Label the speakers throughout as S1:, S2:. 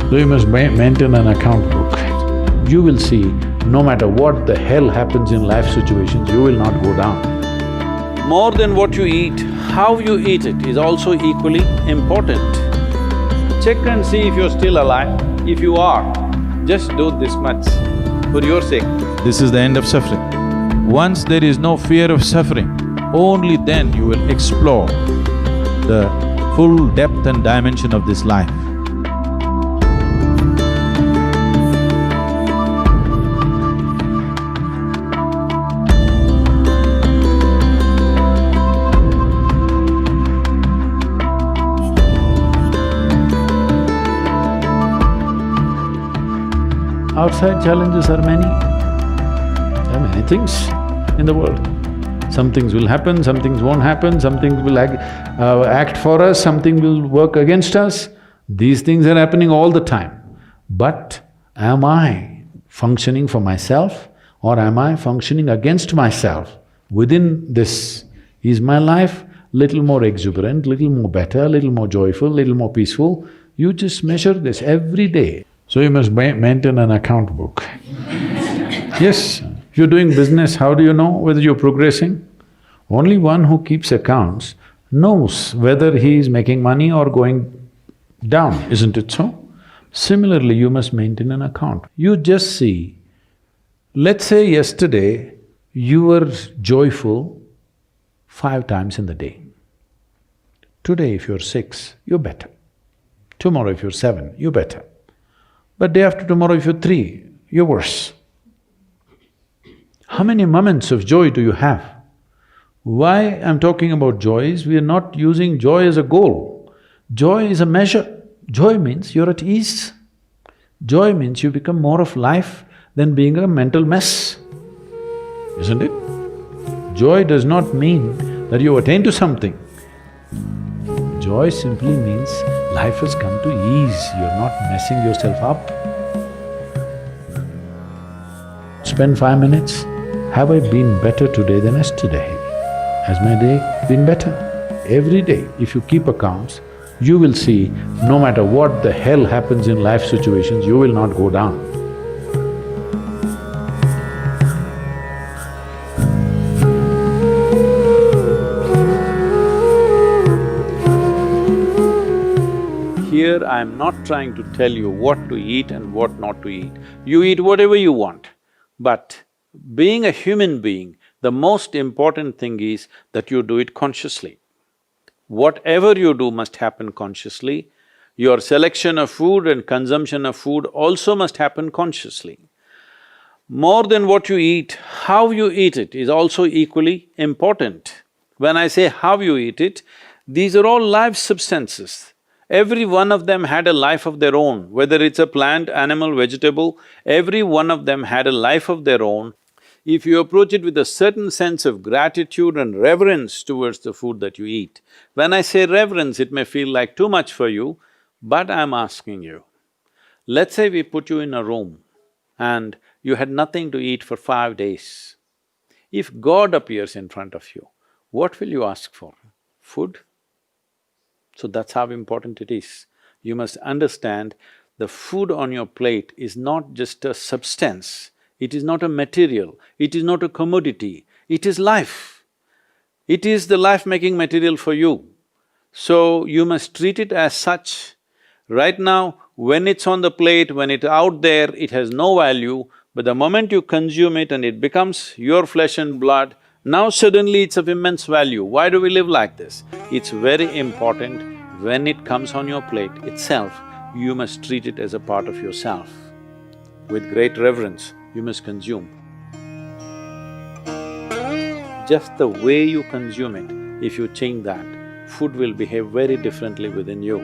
S1: So you must maintain an account book. You will see, no matter what the hell happens in life situations, you will not go down.
S2: More than what you eat, how you eat it is also equally important. Check and see if you're still alive. If you are, just do this much for your sake.
S3: This is the end of suffering. Once there is no fear of suffering, only then you will explore the full depth and dimension of this life.
S1: Outside challenges are many. There are many things in the world. Some things will happen, some things won't happen, some things will act for us, something will work against us. These things are happening all the time. But am I functioning for myself or am I functioning against myself? Within this, is my life little more exuberant, little more better, little more joyful, little more peaceful? You just measure this every day. So you must maintain an account book. Yes, if you're doing business, how do you know whether you're progressing? Only one who keeps accounts knows whether he is making money or going down, isn't it so? Similarly, you must maintain an account. You just see, let's say yesterday you were joyful 5 times in the day. Today if you're 6, you're better. Tomorrow if you're 7, you're better. But day after tomorrow if you're 3, you're worse. How many moments of joy do you have? Why I'm talking about joy is we are not using joy as a goal. Joy is a measure. Joy means you're at ease. Joy means you become more of life than being a mental mess, isn't it? Joy does not mean that you attain to something. Joy simply means life has come to ease, you're not messing yourself up. Spend 5 minutes, have I been better today than yesterday? Has my day been better? Every day, if you keep accounts, you will see, no matter what the hell happens in life situations, you will not go down.
S2: Here I'm not trying to tell you what to eat and what not to eat. You eat whatever you want. But being a human being, the most important thing is that you do it consciously. Whatever you do must happen consciously. Your selection of food and consumption of food also must happen consciously. More than what you eat, how you eat it is also equally important. When I say how you eat it, these are all live substances. Every one of them had a life of their own, whether it's a plant, animal, vegetable, every one of them had a life of their own. If you approach it with a certain sense of gratitude and reverence towards the food that you eat, when I say reverence, it may feel like too much for you, but I'm asking you, let's say we put you in a room and you had nothing to eat for 5 days. If God appears in front of you, what will you ask for? Food? So that's how important it is. You must understand the food on your plate is not just a substance, it is not a material, it is not a commodity, it is life. It is the life-making material for you. So you must treat it as such. Right now, when it's on the plate, when it's out there, it has no value, but the moment you consume it and it becomes your flesh and blood, now suddenly it's of immense value. Why do we live like this? It's very important, when it comes on your plate itself, you must treat it as a part of yourself. With great reverence, you must consume. Just the way you consume it, if you change that, food will behave very differently within you.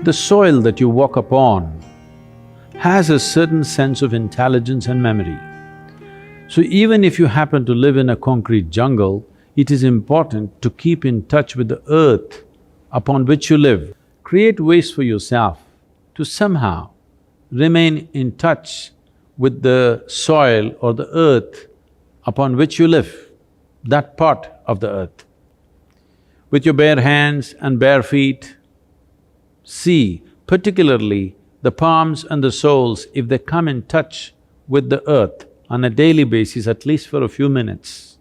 S1: The soil that you walk upon has a certain sense of intelligence and memory. So even if you happen to live in a concrete jungle, it is important to keep in touch with the earth upon which you live. create ways for yourself to somehow remain in touch with the soil or the earth upon which you live, that part of the earth. With your bare hands and bare feet, see particularly the palms and the soles, if they come in touch with the earth on a daily basis, at least for a few minutes,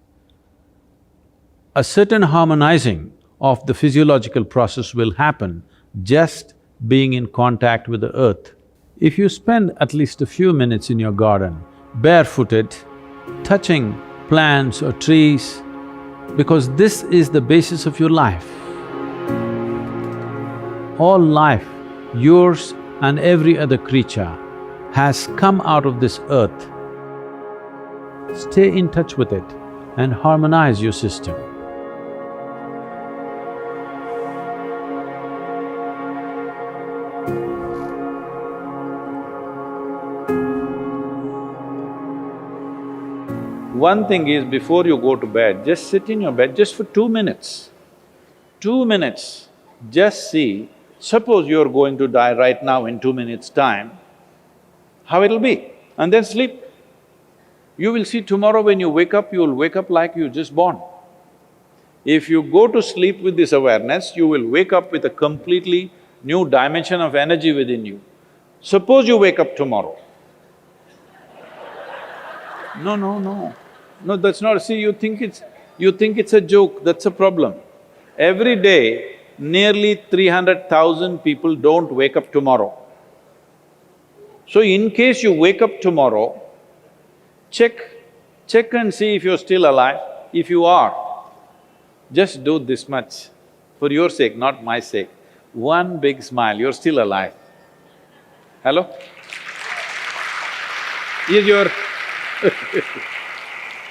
S1: a certain harmonizing of the physiological process will happen just being in contact with the earth. If you spend at least a few minutes in your garden, barefooted, touching plants or trees, because this is the basis of your life. All life, yours and every other creature, has come out of this earth. Stay in touch with it and harmonize your system.
S2: One thing is, before you go to bed, just sit in your bed just for 2 minutes. 2 minutes, just see, suppose you're going to die right now in 2 minutes' time, how it'll be, and then sleep. You will see tomorrow when you wake up, you will wake up like you just born. If you go to sleep with this awareness, you will wake up with a completely new dimension of energy within you. Suppose you wake up tomorrow. No, that's not… See, you think it's a joke, that's a problem. Every day, nearly 300,000 people don't wake up tomorrow. So in case you wake up tomorrow, check and see if you're still alive. If you are, just do this much, for your sake, not my sake. One big smile, you're still alive. Hello?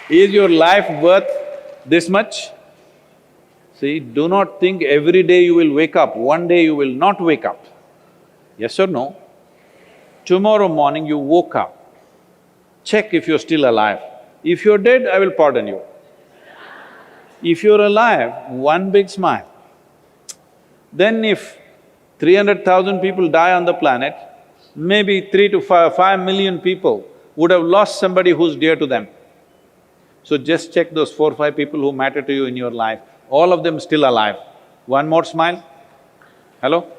S2: Is your life worth this much? See, do not think every day you will wake up, one day you will not wake up. Yes or no? Tomorrow morning you woke up, check if you're still alive. If you're dead, I will pardon you. If you're alive, one big smile. Then if 300,000 people die on the planet, maybe 3 to 5 million people would have lost somebody who's dear to them. So just check those 4 or 5 people who matter to you in your life, all of them still alive. One more smile. Hello?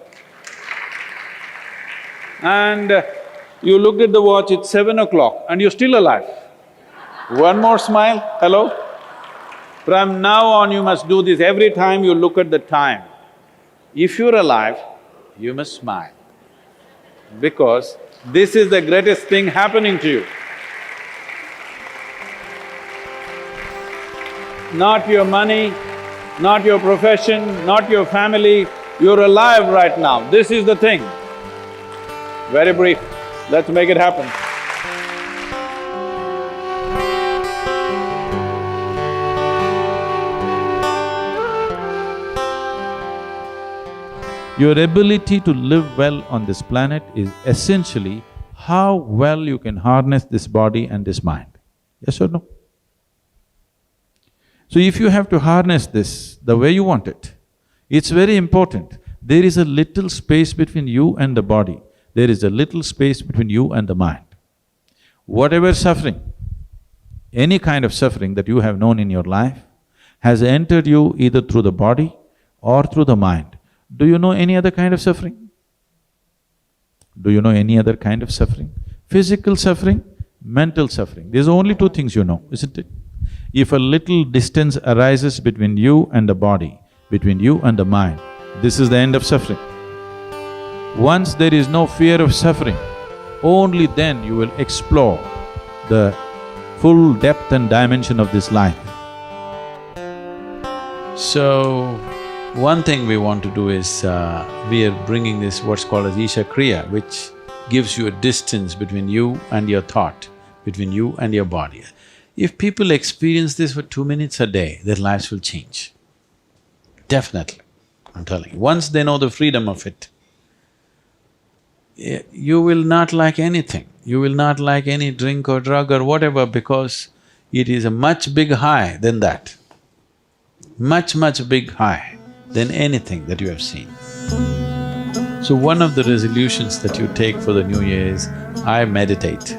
S2: And you looked at the watch, it's 7 o'clock and you're still alive. One more smile. Hello? From now on you must do this every time you look at the time. If you're alive, you must smile, because this is the greatest thing happening to you. Not your money, not your profession, not your family, you're alive right now, this is the thing. Very brief, let's make it happen.
S3: Your ability to live well on this planet is essentially how well you can harness this body and this mind. Yes or no? So if you have to harness this the way you want it, it's very important. There is a little space between you and the body. There is a little space between you and the mind. Whatever suffering, any kind of suffering that you have known in your life has entered you either through the body or through the mind. Do you know any other kind of suffering? Do you know any other kind of suffering? Physical suffering, mental suffering. There's only 2 things you know, isn't it? If a little distance arises between you and the body, between you and the mind, this is the end of suffering. Once there is no fear of suffering, only then you will explore the full depth and dimension of this life.
S2: So, one thing we want to do is, we are bringing this what's called as Isha Kriya, which gives you a distance between you and your thought, between you and your body. If people experience this for 2 minutes a day, their lives will change. Definitely, I'm telling you. Once they know the freedom of it, you will not like anything. You will not like any drink or drug or whatever, because it is a much big high than that. Much big high than anything that you have seen.
S3: So one of the resolutions that you take for the new year is, I meditate.